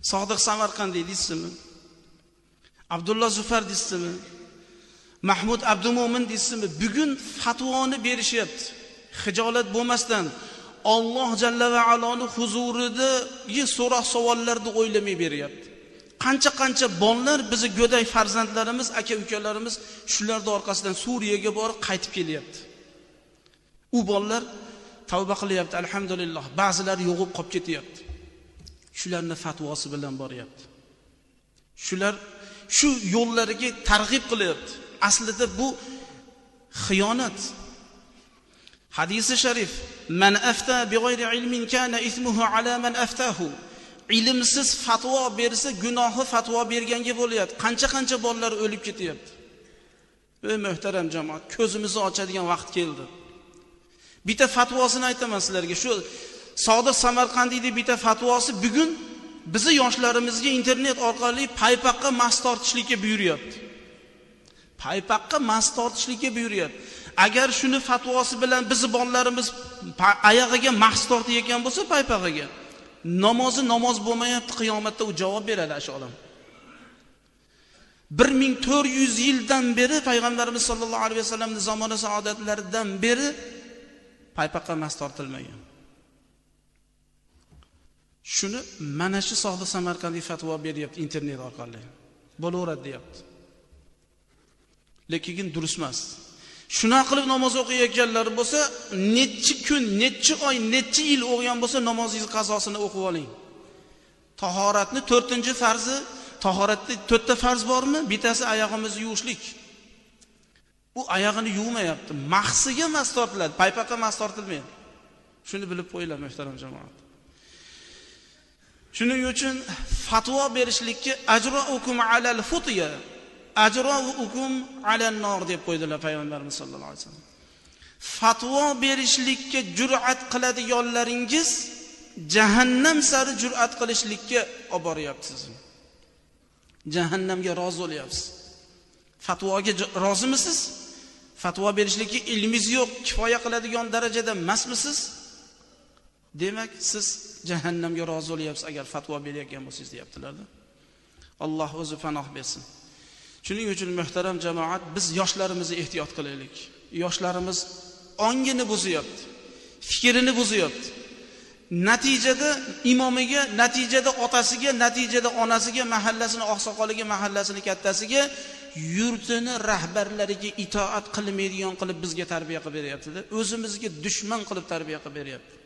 Sodiq Samarqandiy deysizmi? Abdulla Zufar deysizmi? Mahmud Abdumo'min deysizmi? Bugun fatvoni berishyapti. Hijolat bo'lmasdan Alloh jalla va aloni huzuridagi so'roq savollarni o'ylamay beryapti. Qancha bonlar bizni go'day farzandlarimiz, aka-ukalarimiz shularning orqasidan Suriyaga borib qaytib kelyapti. U bolalar tavba qilyapti, alhamdulillah. Ba'zilar yo'g'ib qolib ketyapti. Shularning fatvosi bilan boryapti. Shular shu yo'llariga targ'ib qilyapti. Aslida bu xiyonat. Hadisi sharif: "Man afta bighayri ilmin kana ismuhu ala man aftahu." Ilmsiz fatvo bersa, gunohi fatvo berganga bo'lyapti. Qancha bolalar o'lib ketyapti. Ey muhtaram jamoat, ko'zimizni ochadigan vaqt keldi. Bitta fatvosini aytaman sizlarga. Shu Sodiq Samarqandiyning bitta fatvosi bugun bizni yoshlarimizga internet orqali paypaqqa mas tortishlikka buyuryapti. Paypaqqa mas tortishlikka buyuryapti. Agar shuni fatvosi bilan bizni bolalarimiz oyog'iga mas tortayotgan bo'lsa paypaqaga, namoz bo'lmayapti, qiyomatda u javob beradi shu odam. 1400 yildan beri payg'ambarimiz sollallohu alayhi vasallamning zamona saodatlaridan beri paypaqqa mas tortilmagan. Shuni mana shu Sodiq Samarqandiy fatvo beryapti internet orqali. Bo'laveradi deyapti. Lekin durust emas. Shuna qilib namoz o'qiyotganlar bo'lsa, necha kun, necha oy, necha yil o'qigan bo'lsa, namozingiz qazosini o'qib oling. Tahoratni 4-farzi, tahoratda 4 ta farz bormi? Bittasi oyog'imizni yuvishlik. U oyog'ini yuvmayapti. Mahsiga mas tortiladi, paypaqqa mas tortilmaydi. Shuni bilib qo'yinglar muhtaram jamoat. Shuning uchun fatvo berishlikka ajraukum alal futya, ajraukum alan nar deb qo'ydilar payg'ambarimiz sollallohu alayhi vasallam. Fatvo berishlikka jur'at qiladiganlaringiz jahannam sari jur'at qilishlikka olib boryapsiz. Jahannamga rozi bo'lyapsiz. Fatvoga rozimisiz? Fatvo berishlikka ilmingiz yo'q, kifoya qiladigan darajada emasmisiz? Demak, siz jahannamga rozi bo'lyapsiz agar fatvo berayotgan bo'lsangiz deyaptilar-da. Alloh o'zi panoh bersin. Shuning uchun muhtaram jamoat, biz yoshlarimizni ehtiyot qilaylik. Yoshlarimiz ongini buzyapti, fikrini buzyapti. Natijada imomiga, natijada otasiga, natijada onasiga, mahallasining oqsoqoliga, mahallasining kattasiga, yurtini rahbarlariga itoat qilmaydigan qilib bizga tarbiya qilib beryapti-da. O'zimizga dushman qilib tarbiya qilib beryapti.